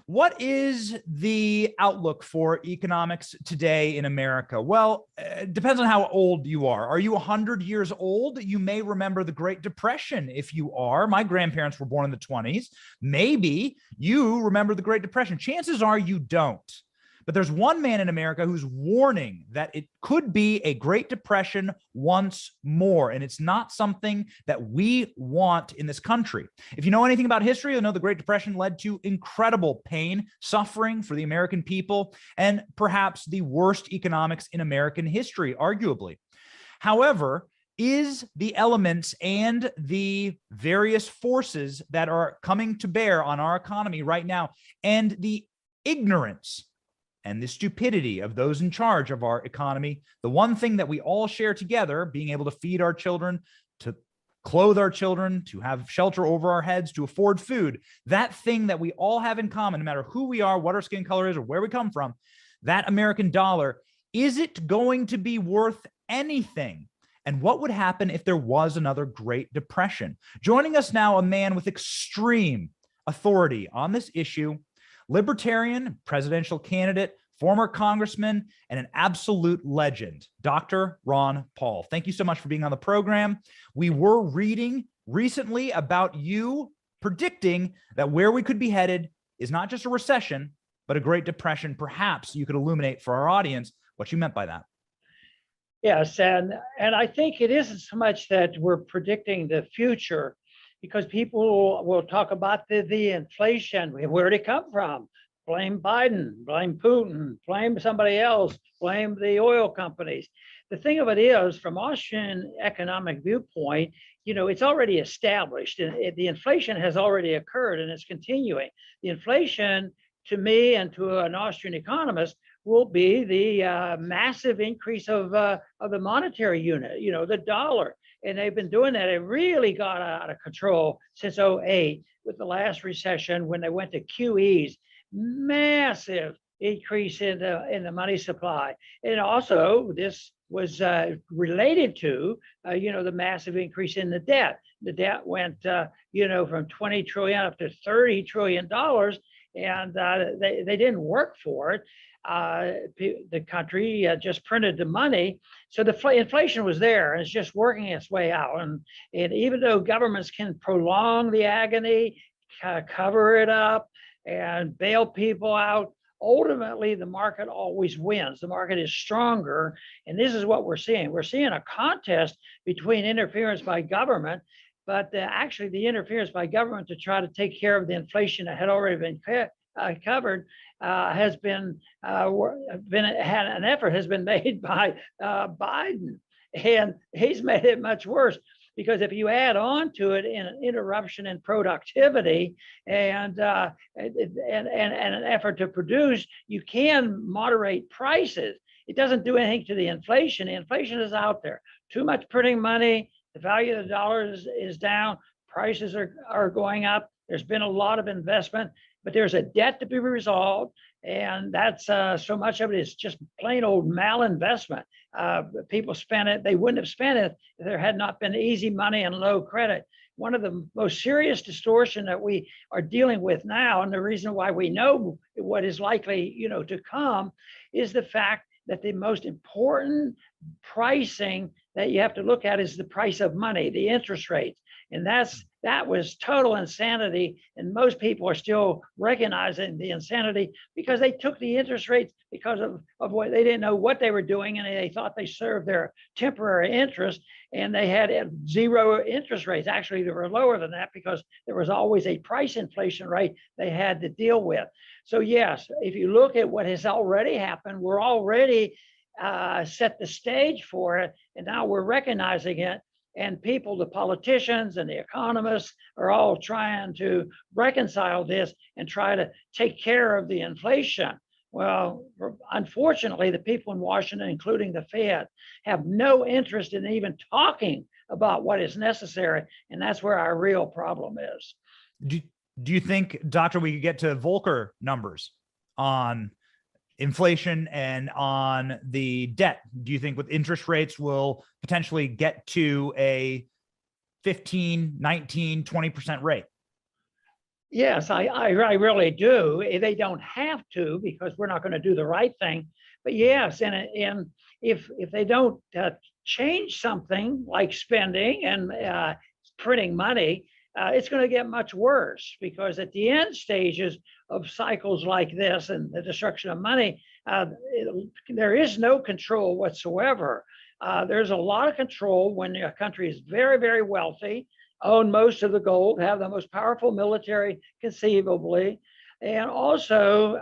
What is the outlook for economics today in America? Well, it depends on how old you are. Are you 100 years old? You may remember the Great Depression. If you are, my grandparents were born in the 20s. Maybe you remember the Great Depression. Chances are you don't. But there's one man in America who's warning that it could be a Great Depression once more. And it's not something that we want in this country. If you know anything about history, you'll know the Great Depression led to incredible pain, suffering for the American people, and perhaps the worst economics in American history, arguably. However, is the elements and the various forces that are coming to bear on our economy right now, and the ignorance and the stupidity of those in charge of our economy, the one thing that we all share together, being able to feed our children, to clothe our children, to have shelter over our heads, to afford food, that thing that we all have in common, no matter who we are, what our skin color is, or where we come from, that American dollar, is it going to be worth anything? And what would happen if there was another Great Depression? Joining us now, a man with extreme authority on this issue, libertarian, presidential candidate, former congressman, and an absolute legend, Dr. Ron Paul. Thank you so much for being on the program. We were reading recently about you predicting that where we could be headed is not just a recession, but a Great Depression. Perhaps you could illuminate for our audience what you meant by that. Yes, and I think it isn't so much that we're predicting the future, because people will talk about the inflation. Where did it come from? Blame Biden, blame Putin, blame somebody else, blame the oil companies. The thing of it is, from Austrian economic viewpoint, it's already established. The inflation has already occurred and it's continuing. The inflation, to me and to an Austrian economist, will be the massive increase of the monetary unit, the dollar. And they've been doing that. It really got out of control since 2008 with the last recession, when they went to QEs, massive increase in the money supply. And also this was related to, the massive increase in the debt. The debt went, from 20 trillion up to $30 trillion, and they didn't work for it. The country just printed the money. So the inflation was there, and it's just working its way out. And even though governments can prolong the agony, cover it up, and bail people out, ultimately the market always wins. The market is stronger. And this is what we're seeing. We're seeing a contest between interference by government, but actually the interference by government to try to take care of the inflation that had already been covered has been an effort has been made by Biden, and he's made it much worse, because if you add on to it an interruption in productivity and an effort to produce, you can moderate prices. It doesn't do anything to the inflation. The inflation is out there. Too much printing money. The value of the dollar is down. Prices are going up. There's been a lot of investment, but there's a debt to be resolved. And that's so much of it is just plain old malinvestment. People spent it. They wouldn't have spent it if there had not been easy money and low credit. One of the most serious distortion that we are dealing with now, and the reason why we know what is likely, to come, is the fact that the most important pricing that you have to look at is the price of money, the interest rates. And that was total insanity. And most people are still recognizing the insanity because they took the interest rates because of what they didn't know what they were doing. And they thought they served their temporary interest, and they had zero interest rates. Actually, they were lower than that because there was always a price inflation rate they had to deal with. So yes, if you look at what has already happened, we're already set the stage for it. And now we're recognizing it. And people, the politicians and the economists, are all trying to reconcile this and try to take care of the inflation. Well, unfortunately, the people in Washington, including the Fed, have no interest in even talking about what is necessary. And that's where our real problem is. Do you think, Doctor, we could get to Volcker numbers on inflation and on the debt? Do you think with interest rates we'll potentially get to a 15, 19, 20% rate? Yes, I really do. They don't have to because we're not going to do the right thing. But yes, and if they don't change something like spending and printing money, it's going to get much worse because at the end stages of cycles like this and the destruction of money, there is no control whatsoever. There's a lot of control when a country is very, very wealthy, own most of the gold, have the most powerful military conceivably, and also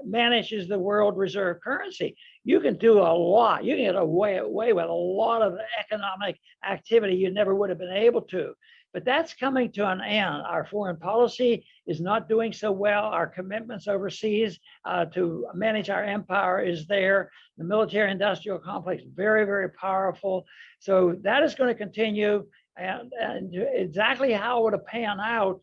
manages the world reserve currency. You can do a lot. You can get away with a lot of economic activity you never would have been able to. But that's coming to an end. Our foreign policy is not doing so well. Our commitments overseas to manage our empire is there. The military industrial complex, very, very powerful. So that is going to continue. And exactly how it'll pan out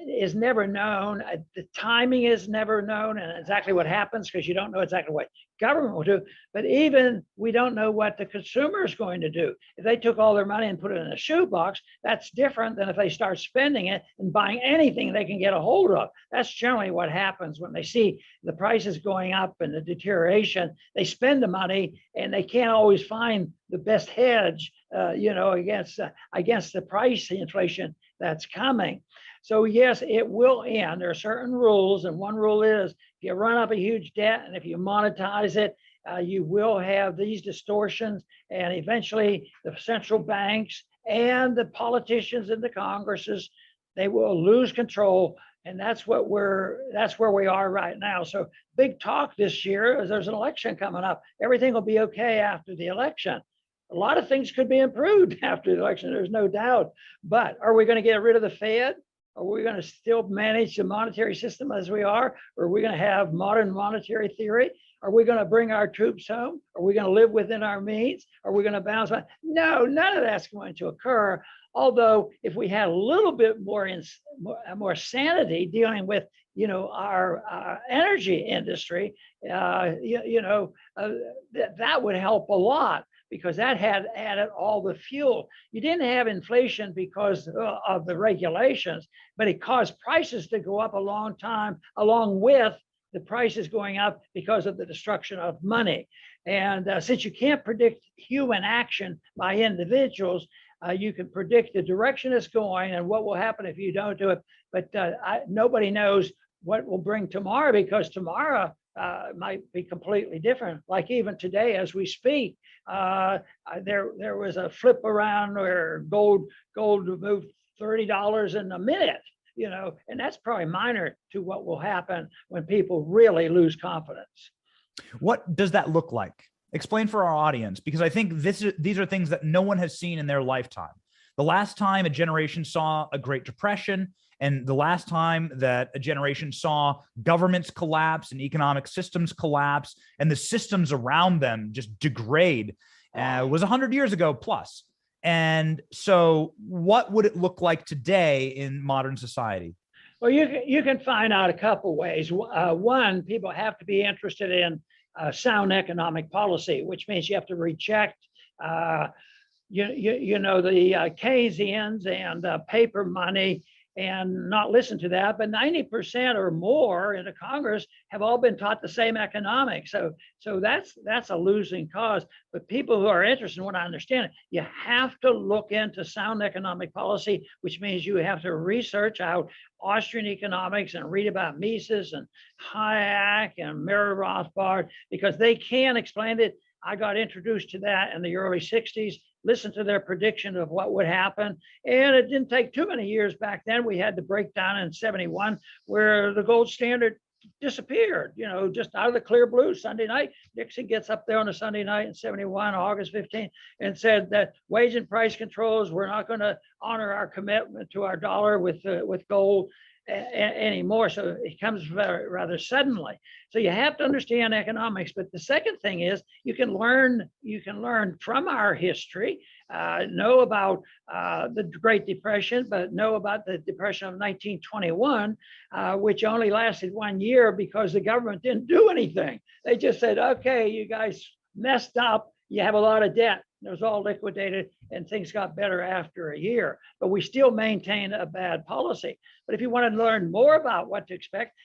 is never known. The timing is never known, and exactly what happens because you don't know exactly what government will do. But even we don't know what the consumer is going to do. If they took all their money and put it in a shoebox, that's different than if they start spending it and buying anything they can get a hold of. That's generally what happens when they see the prices going up and the deterioration. They spend the money and they can't always find the best hedge, against the price inflation that's coming. So yes, it will end. There are certain rules, and one rule is if you run up a huge debt and if you monetize it, you will have these distortions, and eventually the central banks and the politicians in the Congresses, they will lose control, and that's where we are right now. So big talk this year is there's an election coming up. Everything will be okay after the election. A lot of things could be improved after the election, there's no doubt. But are we going to get rid of the Fed? Are we going to still manage the monetary system as we are? Or are we going to have modern monetary theory? Are we going to bring our troops home? Are we going to live within our means? Are we going to bounce back? No, none of that's going to occur. Although if we had a little bit more sanity dealing with our energy industry, that would help a lot, because that had added all the fuel. You didn't have inflation because of the regulations, but it caused prices to go up a long time, along with the prices going up because of the destruction of money. And since you can't predict human action by individuals, you can predict the direction it's going and what will happen if you don't do it. But nobody knows what will bring tomorrow, because tomorrow might be completely different. Like even today, as we speak, there was a flip around where gold moved $30 in a minute, and that's probably minor to what will happen when people really lose confidence. What does that look like? Explain for our audience, because I think these are things that no one has seen in their lifetime. The last time a generation saw a Great Depression, and the last time that a generation saw governments collapse and economic systems collapse and the systems around them just degrade was 100 years ago plus. And so what would it look like today in modern society? Well, you can find out a couple ways. One, people have to be interested in sound economic policy, which means you have to reject the Keynesians and paper money and not listen to that. But 90% or more in the Congress have all been taught the same economics. So that's a losing cause. But people who are interested in what I understand, you have to look into sound economic policy, which means you have to research out Austrian economics and read about Mises and Hayek and Mary Rothbard, because they can explain it. I got introduced to that in the early 60s. Listen to their prediction of what would happen. And it didn't take too many years back then. We had the breakdown in 71 where the gold standard disappeared, just out of the clear blue Sunday night. Nixon gets up there on a Sunday night in 71, August 15th, and said that wage and price controls, we're not going to honor our commitment to our dollar with gold anymore. So it comes rather suddenly. So you have to understand economics. But the second thing is you can learn from our history, know about the Great Depression, but know about the Depression of 1921, which only lasted 1 year because the government didn't do anything. They just said, okay, you guys messed up. You have a lot of debt. It was all liquidated and things got better after a year, but we still maintain a bad policy. But if you want to learn more about what to expect,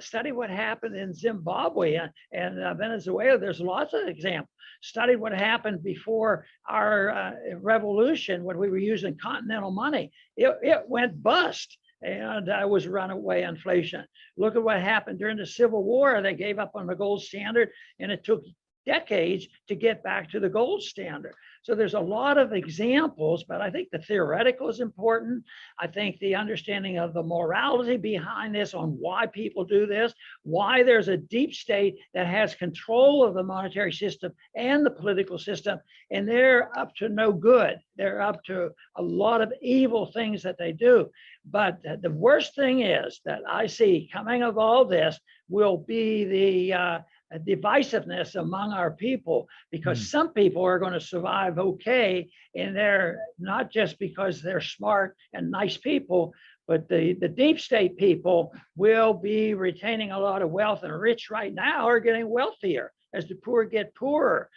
study what happened in Zimbabwe and Venezuela. There's lots of examples. Study what happened before our revolution when we were using continental money. It went bust and was runaway inflation. Look at what happened during the Civil War. They gave up on the gold standard and it took decades to get back to the gold standard. So there's a lot of examples, but I think the theoretical is important. I think the understanding of the morality behind this, on why people do this, why there's a deep state that has control of the monetary system and the political system, and they're up to no good. They're up to a lot of evil things that they do. But the worst thing is that I see coming of all this will be the divisiveness among our people, because some people are going to survive okay, and they're not just because they're smart and nice people, but the deep state people will be retaining a lot of wealth, and rich right now are getting wealthier as the poor get poorer.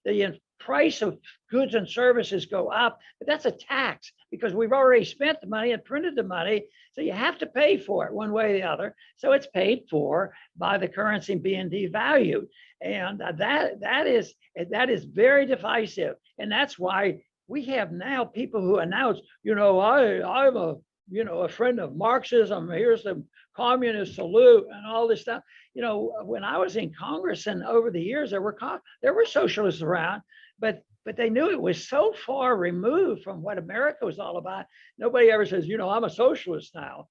The price of goods and services go up, but that's a tax because we've already spent the money and printed the money. So you have to pay for it one way or the other. So it's paid for by the currency being devalued. And that is very divisive. And that's why we have now people who announce, I'm a friend of Marxism. Here's the communist salute and all this stuff. When I was in Congress and over the years, there were socialists around, but they knew it was so far removed from what America was all about. Nobody ever says, I'm a socialist now,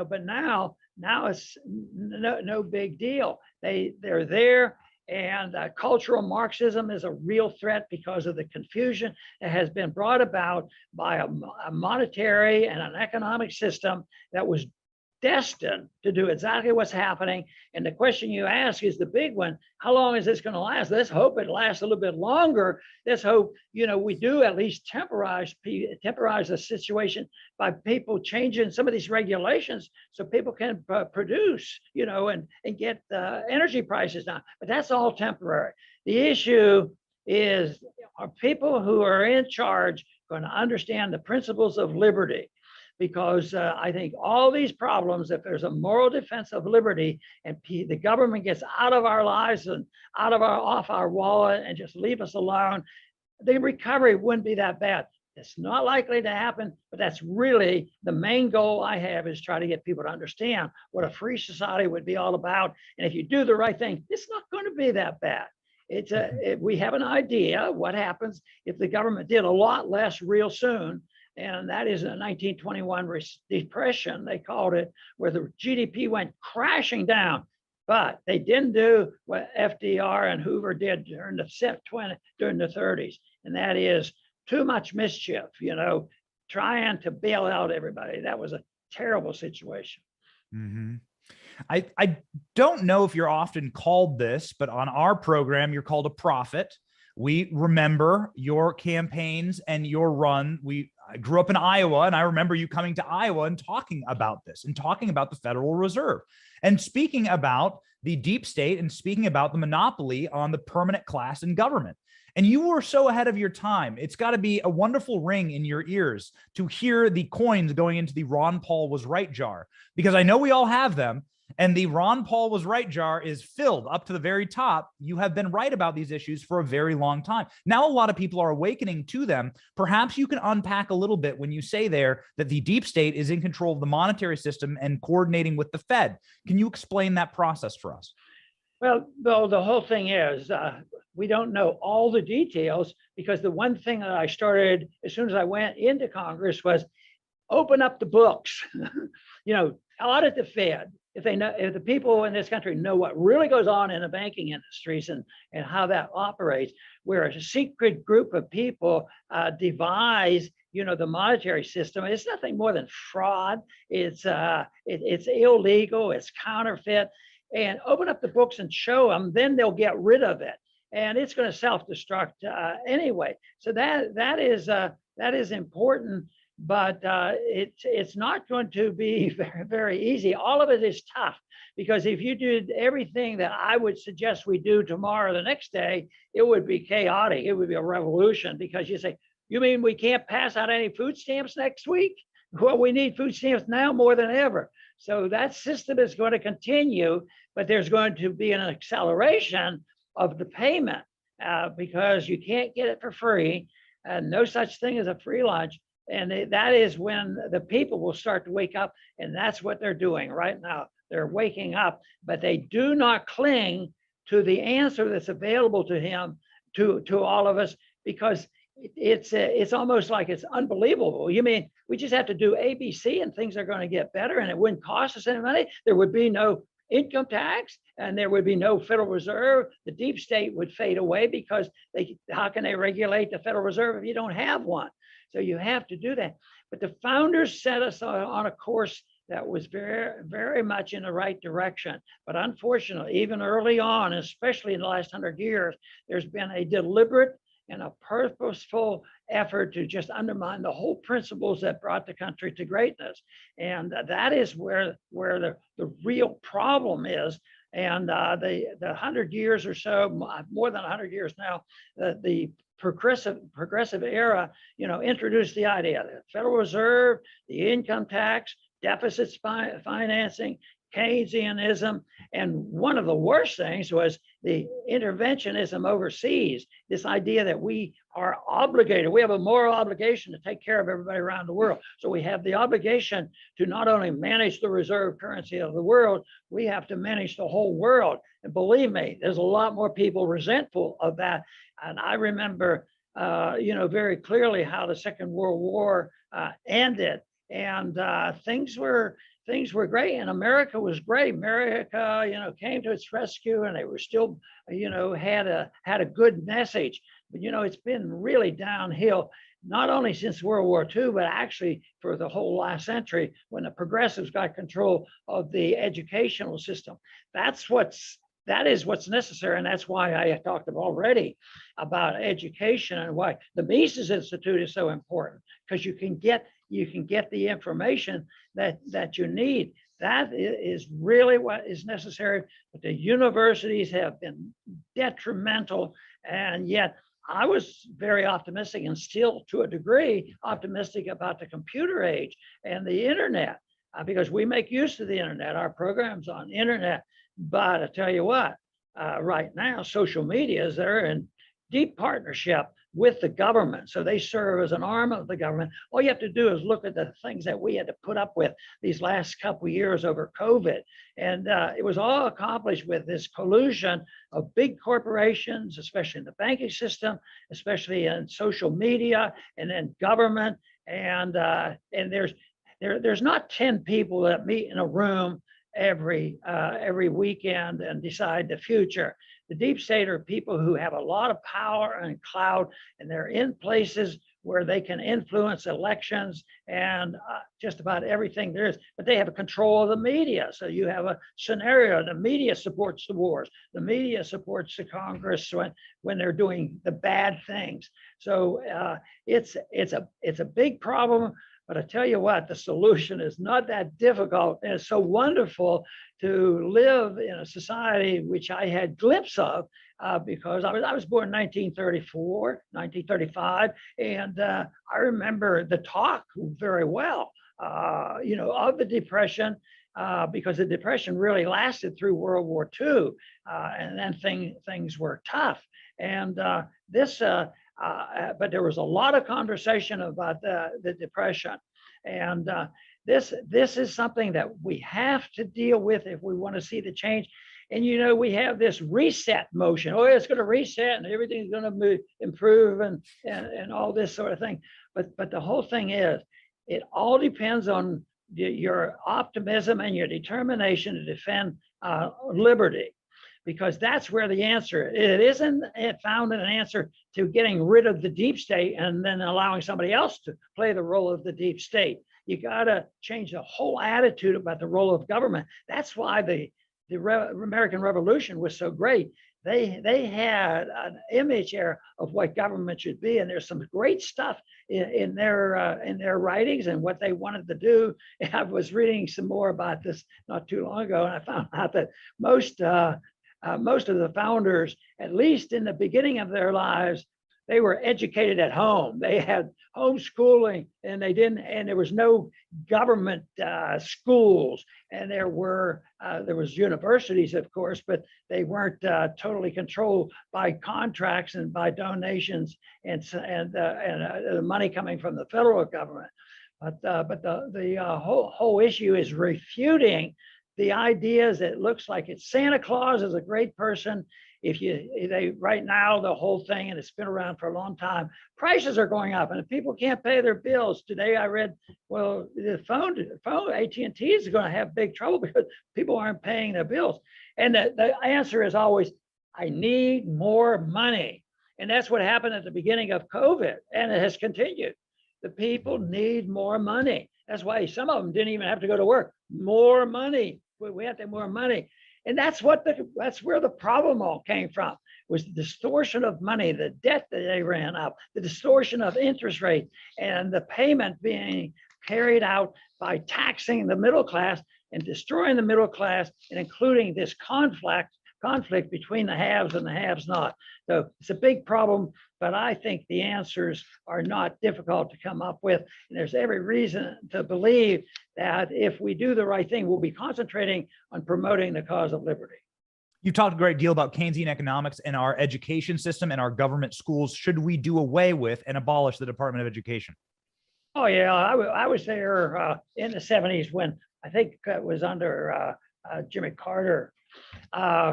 but now it's no big deal. They're there. And cultural Marxism is a real threat because of the confusion that has been brought about by a monetary and an economic system that was destined to do exactly what's happening. And the question you ask is the big one: how long is this going to last? Let's hope it lasts a little bit longer. Let's hope we do at least temporize the situation by people changing some of these regulations so people can produce, and get energy prices down. But that's all temporary. The issue is, are people who are in charge going to understand the principles of liberty? Because I think all these problems, if there's a moral defense of liberty and the government gets out of our lives and off our wallet and just leave us alone, the recovery wouldn't be that bad. It's not likely to happen, but that's really the main goal I have, is try to get people to understand what a free society would be all about. And if you do the right thing, it's not going to be that bad. We have an idea what happens if the government did a lot less real soon. And that is a 1921 depression, they called it, where the GDP went crashing down. But they didn't do what FDR and Hoover did during the 30s. And that is too much mischief, trying to bail out everybody. That was a terrible situation. Mm-hmm. I don't know if you're often called this, but on our program, you're called a prophet. We remember your campaigns and your run. I grew up in Iowa, and I remember you coming to Iowa and talking about this and talking about the Federal Reserve and speaking about the deep state and speaking about the monopoly on the permanent class in government. And you were so ahead of your time. It's got to be a wonderful ring in your ears to hear the coins going into the Ron Paul was right jar, because I know we all have them. And the Ron Paul was right jar is filled up to the very top. You have been right about these issues for a very long time. Now, a lot of people are awakening to them. Perhaps you can unpack a little bit when you say there that the deep state is in control of the monetary system and coordinating with the Fed. Can you explain that process for us? Well, Bill, the whole thing is we don't know all the details, because the one thing that I started as soon as I went into Congress was open up the books, audit the Fed. If the people in this country know what really goes on in the banking industries and how that operates, where a secret group of people devise, the monetary system, it's nothing more than fraud. It's illegal. It's counterfeit. And open up the books and show them, then they'll get rid of it. And it's going to self-destruct anyway. So that is that is important, but it's not going to be very, very easy. All of it is tough, because if you did everything that I would suggest we do tomorrow, the next day, it would be chaotic. It would be a revolution, because you say, you mean we can't pass out any food stamps next week? Well, we need food stamps now more than ever. So that system is going to continue, but there's going to be an acceleration of the payment because you can't get it for free. No such thing as a free lunch. And that is when the people will start to wake up. And that's what they're doing right now. They're waking up, but they do not cling to the answer that's available to him, to all of us, because it's almost like it's unbelievable. You mean we just have to do ABC and things are going to get better and it wouldn't cost us any money? There would be no income tax and there would be no Federal Reserve. The deep state would fade away, because how can they regulate the Federal Reserve if you don't have one? So you have to do that. But the founders set us on a course that was very, very much in the right direction. But unfortunately, even early on, especially in the last 100 years, there's been a deliberate and a purposeful effort to just undermine the whole principles that brought the country to greatness. And that is where the real problem is. And the 100 years or so, more than 100 years now, the progressive era, introduced the idea that the Federal Reserve, the income tax, deficit financing, Keynesianism, and one of the worst things was the interventionism overseas, this idea that we are obligated, we have a moral obligation to take care of everybody around the world. So we have the obligation to not only manage the reserve currency of the world, we have to manage the whole world. And believe me, there's a lot more people resentful of that. And I remember, very clearly how the Second World War ended, and things were great, and America was great. America, came to its rescue, and they were still, had a good message. But it's been really downhill, not only since World War II, but actually for the whole last century, when the progressives got control of the educational system. That is what's necessary, and that's why I talked already about education and why the Mises Institute is so important, because you can get the information that you need. That is really what is necessary. But the universities have been detrimental, and yet I was very optimistic, and still to a degree optimistic, about the computer age and the internet, because we make use of the internet, our programs on the internet. But I tell you what, right now, social media is there in deep partnership with the government. So they serve as an arm of the government. All you have to do is look at the things that we had to put up with these last couple of years over COVID. And it was all accomplished with this collusion of big corporations, especially in the banking system, especially in social media, and then government. And there's not 10 people that meet in a room every weekend and decide the future. The deep state are people who have a lot of power and clout, and they're in places where they can influence elections and just about everything there is. But they have control of the media. So you have a scenario: the media supports the wars, the media supports the Congress when they're doing the bad things. So it's a big problem. But I tell you what, the solution is not that difficult. And it's so wonderful to live in a society which I had glimpses of because I was born in 1934, 1935. And I remember the talk very well, of the Depression, because the Depression really lasted through World War II. And then things were tough. And but there was a lot of conversation about the Depression. And this is something that we have to deal with if we want to see the change. And, we have this reset motion. Oh, it's going to reset and everything's going to improve and all this sort of thing. But the whole thing is, it all depends on your optimism and your determination to defend liberty. Because that's where the answer is. It isn't found in an answer to getting rid of the deep state and then allowing somebody else to play the role of the deep state. You got to change the whole attitude about the role of government. That's why the American Revolution was so great. they had an image here of what government should be, and there's some great stuff in their writings and what they wanted to do. And I was reading some more about this not too long ago, and I found out that most of the founders, at least in the beginning of their lives, they were educated at home. They had homeschooling, and there was no government schools, and there was universities, of course, but they weren't totally controlled by contracts and by donations and the money coming from the federal government. But the whole issue is refuting the ideas that it looks like it's Santa Claus is a great person. Right now, the whole thing, and it's been around for a long time, prices are going up, and if people can't pay their bills today, I read, well, the phone AT&T is going to have big trouble because people aren't paying their bills. And the answer is always, I need more money. And that's what happened at the beginning of COVID, and it has continued. The people need more money. That's why some of them didn't even have to go to work. More money. We have to have more money. And that's where the problem all came from, was the distortion of money, the debt that they ran up, the distortion of interest rates, and the payment being carried out by taxing the middle class and destroying the middle class, and including this conflict between the haves and the haves not. So it's a big problem, but I think the answers are not difficult to come up with. And there's every reason to believe that if we do the right thing, we'll be concentrating on promoting the cause of liberty. You talked a great deal about Keynesian economics and our education system and our government schools. Should we do away with and abolish the Department of Education? Oh, yeah. I was there in the 70s when I think it was under Jimmy Carter,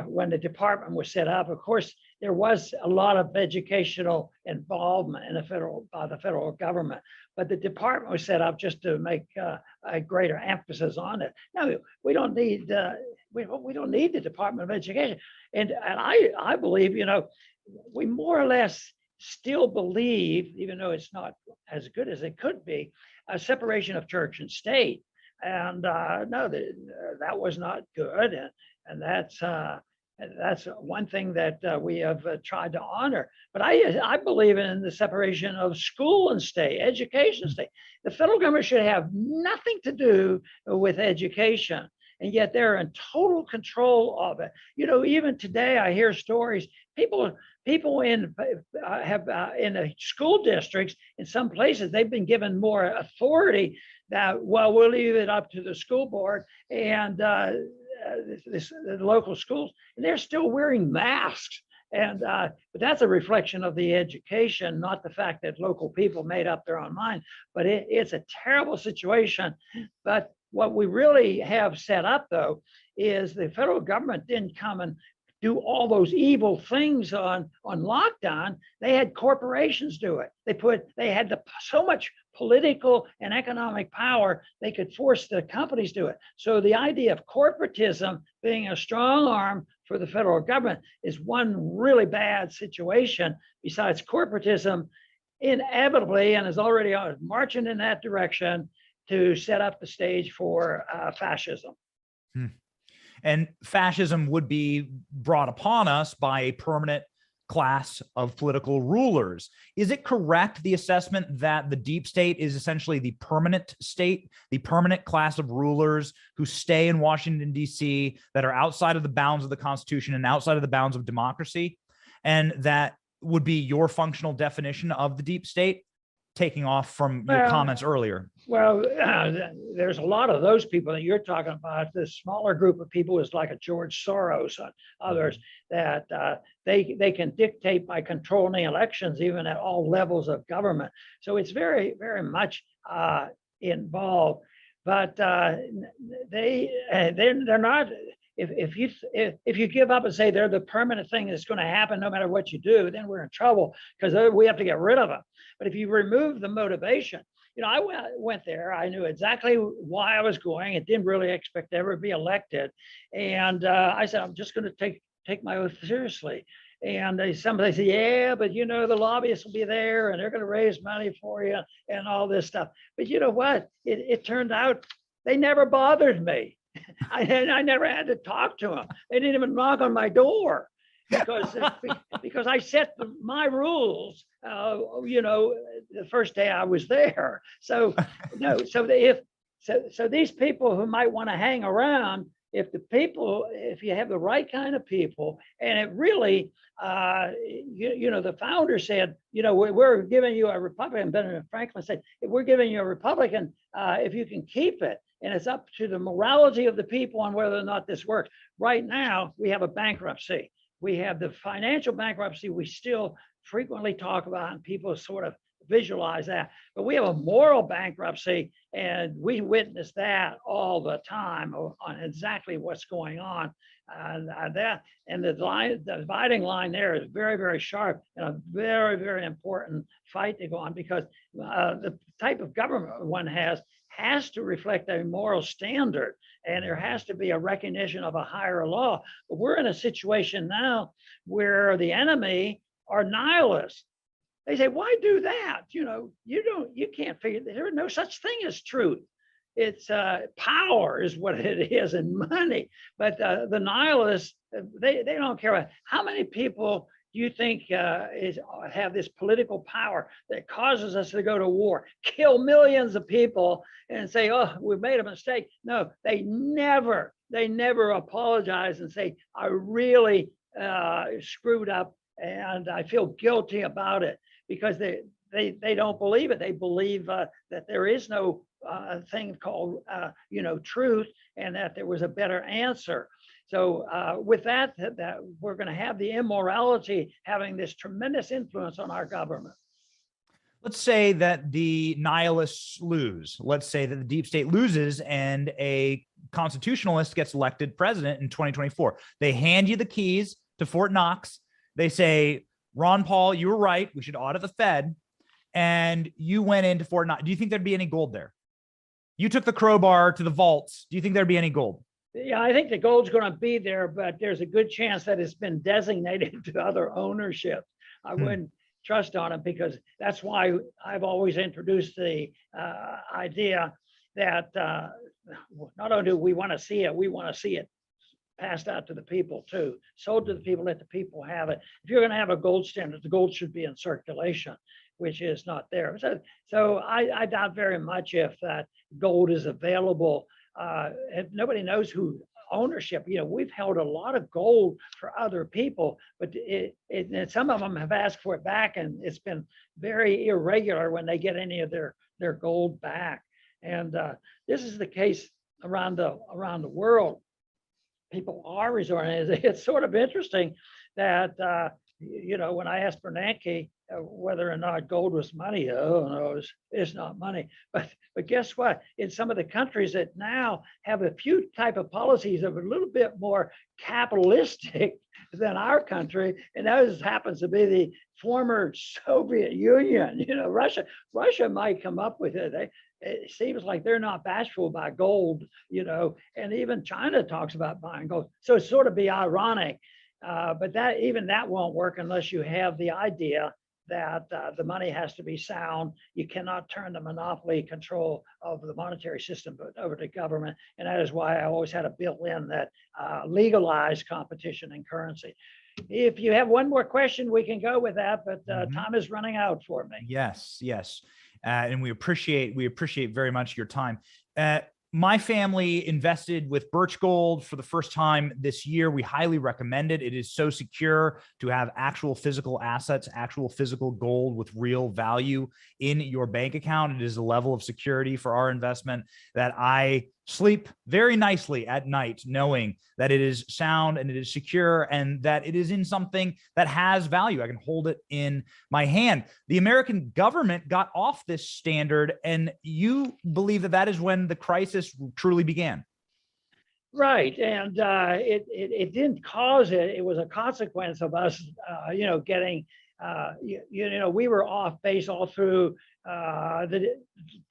when the department was set up. Of course, there was a lot of educational involvement in by the federal government, but the department was set up just to make a greater emphasis on it. No, we don't need the Department of Education, and I believe, we more or less still believe, even though it's not as good as it could be, a separation of church and state. And no, that was not good, and that's one thing that we have tried to honor. But I believe in the separation of school and state, education and state. The federal government should have nothing to do with education, and yet they're in total control of it. Even today, I hear stories. People in the school districts in some places, they've been given more authority that, well, we'll leave it up to the school board and the local schools, and they're still wearing masks. And but that's a reflection of the education, not the fact that local people made up their own mind. But it's a terrible situation. But what we really have set up, though, is the federal government didn't come and do all those evil things on lockdown. They had corporations do it. They had so much political and economic power, they could force the companies to do it. So the idea of corporatism being a strong arm for the federal government is one really bad situation. Besides, corporatism inevitably, and is already marching in that direction, to set up the stage for fascism. And fascism would be brought upon us by a permanent class of political rulers. Is it correct, the assessment, that the deep state is essentially the permanent state, the permanent class of rulers who stay in Washington, D.C., that are outside of the bounds of the Constitution and outside of the bounds of democracy? And that would be your functional definition of the deep state, taking off from your comments earlier? Well, there's a lot of those people that you're talking about. The smaller group of people is like a George Soros and others, that they can dictate by controlling elections, even at all levels of government. So it's very, very much involved. But they're not. If you give up and say they're the permanent thing that's going to happen no matter what you do, then we're in trouble, because we have to get rid of them. But if you remove the motivation, I went there. I knew exactly why I was going. I didn't really expect to ever be elected, and I said, I'm just going to take my oath seriously. And somebody said, yeah, but the lobbyists will be there and they're going to raise money for you and all this stuff. But you know what? It turned out they never bothered me. I never had to talk to them. They didn't even knock on my door. because because I set my rules, the first day I was there. So no, so these people who might want to hang around, if you have the right kind of people, and it really, the founder said, we're giving you a Republican. Benjamin Franklin said, if we're giving you a Republican, if you can keep it, and it's up to the morality of the people on whether or not this works. Right now, we have a bankruptcy. We have the financial bankruptcy we still frequently talk about, and people sort of visualize that. But we have a moral bankruptcy, and we witness that all the time on exactly what's going on. And the dividing line there is very, very sharp, and a very, very important fight to go on, because the type of government one has to reflect a moral standard, and there has to be a recognition of a higher law. But we're in a situation now where the enemy are nihilists. They say, why do that? You can't figure, there's no such thing as truth. It's power is what it is, and money. But the nihilists, they don't care. How many people do you think have this political power that causes us to go to war, kill millions of people, and say, oh, we made a mistake? No, they never apologize and say, I really screwed up and I feel guilty about it, because they don't believe it. They believe that there is no thing called truth, and that there was a better answer. So with that we're going to have the immorality having this tremendous influence on our government. Let's say that the nihilists lose. Let's say that the deep state loses and a constitutionalist gets elected president in 2024. They hand you the keys to Fort Knox. They say, Ron Paul, you were right. We should audit the Fed. And you went into Fort Knox. Do you think there'd be any gold there? You took the crowbar to the vaults. Do you think there'd be any gold? Yeah, I think the gold's going to be there, but there's a good chance that it's been designated to other ownership. I wouldn't trust on it, because that's why I've always introduced the idea that not only do we want to see it, we want to see it passed out to the people too, sold to the people, let the people have it. If you're going to have a gold standard, the gold should be in circulation, which is not there. So I doubt very much if that gold is available. And nobody knows who ownership. We've held a lot of gold for other people, but and some of them have asked for it back, and it's been very irregular when they get any of their gold back. And this is the case around the world. People are resorting. It's sort of interesting that when I asked Bernanke whether or not gold was money, oh no, it's not money. But guess what? In some of the countries that now have a few type of policies that are a little bit more capitalistic than our country, and that happens to be the former Soviet Union. Russia might come up with it. It seems like they're not bashful about gold, and even China talks about buying gold. So it's sort of be ironic, but that won't work unless you have the idea that the money has to be sound. You cannot turn the monopoly control of the monetary system over to government. And that is why I always had a built-in that legalized competition in currency. If you have one more question, we can go with that, but time is running out for me. Yes. And we appreciate very much your time. My family invested with Birch Gold for the first time this year. We highly recommend it. It is so secure to have actual physical assets, actual physical gold with real value in your bank account. It is a level of security for our investment that I sleep very nicely at night, knowing that it is sound and it is secure and that it is in something that has value. I can hold it in my hand. The American government got off this standard, and you believe that is when the crisis truly began. Right, and it didn't cause it. It was a consequence of us, getting, we were off base all through the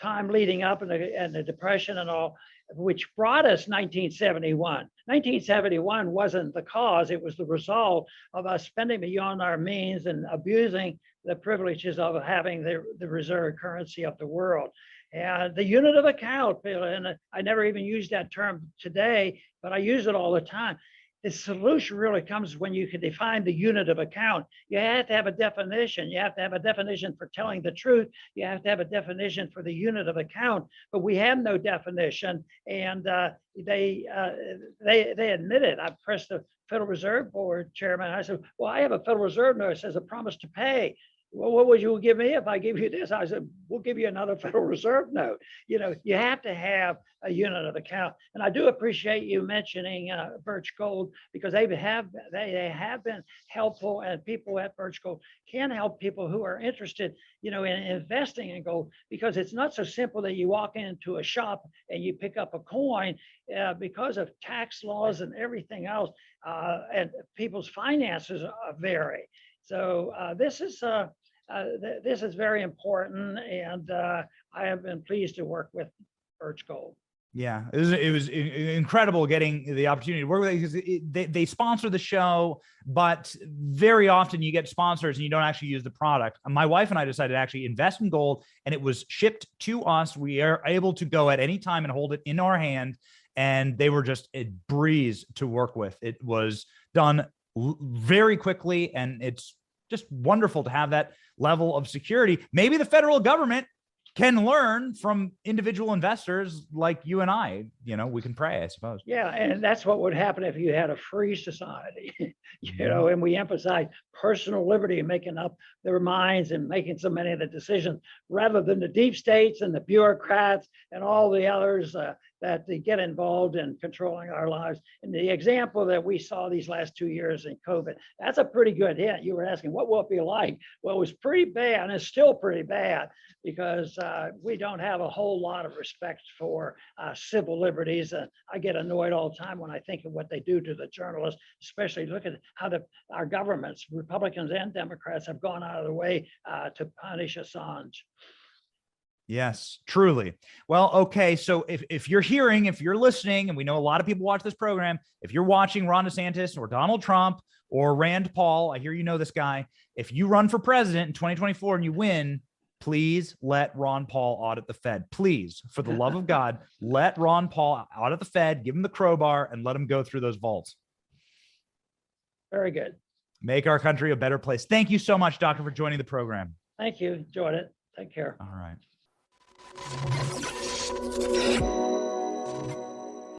time leading up and the Depression and all, which brought us 1971. 1971 wasn't the cause, it was the result of us spending beyond our means and abusing the privileges of having the reserve currency of the world. And the unit of account, and I never even used that term today, but I use it all the time. the solution really comes when you can define the unit of account. You have to have a definition. You have to have a definition for telling the truth. You have to have a definition for the unit of account. But we have no definition, and they admit it. I pressed the Federal Reserve Board chairman. I said, "Well, I have a Federal Reserve note that says a promise to pay. Well, what would you give me if I give you this?" I said, "We'll give you another Federal Reserve note." You have to have a unit of account. And I do appreciate you mentioning Birch Gold, because they have been helpful, and people at Birch Gold can help people who are interested, in investing in gold, because it's not so simple that you walk into a shop and you pick up a coin, because of tax laws and everything else, and people's finances vary. So this is very important, and I have been pleased to work with Birch Gold. Yeah, it was incredible getting the opportunity to work with it, because they sponsor the show, but very often you get sponsors and you don't actually use the product. My wife and I decided to actually invest in gold, and it was shipped to us. We are able to go at any time and hold it in our hand, and they were just a breeze to work with. It was done very quickly, and it's just wonderful to have that level of security. Maybe the federal government can learn from individual investors like you and I. We can pray, I suppose. Yeah, and that's what would happen if you had a free society, and we emphasize personal liberty and making up their minds and making so many of the decisions, rather than the deep states and the bureaucrats and all the others that they get involved in controlling our lives. And the example that we saw these last 2 years in COVID, that's a pretty good hint. You were asking, what will it be like? Well, it was pretty bad, and it's still pretty bad, because we don't have a whole lot of respect for civil liberties. And I get annoyed all the time when I think of what they do to the journalists, especially look at how our governments, Republicans and Democrats, have gone out of their way to punish Assange. Yes, truly. Well, okay. So if you're listening, and we know a lot of people watch this program, if you're watching Ron DeSantis or Donald Trump or Rand Paul, I hear you know this guy. If you run for president in 2024 and you win, please let Ron Paul audit the Fed. Please, for the love of God, let Ron Paul audit the Fed, give him the crowbar, and let him go through those vaults. Very good. Make our country a better place. Thank you so much, Doctor, for joining the program. Thank you. Enjoyed it. Take care. All right.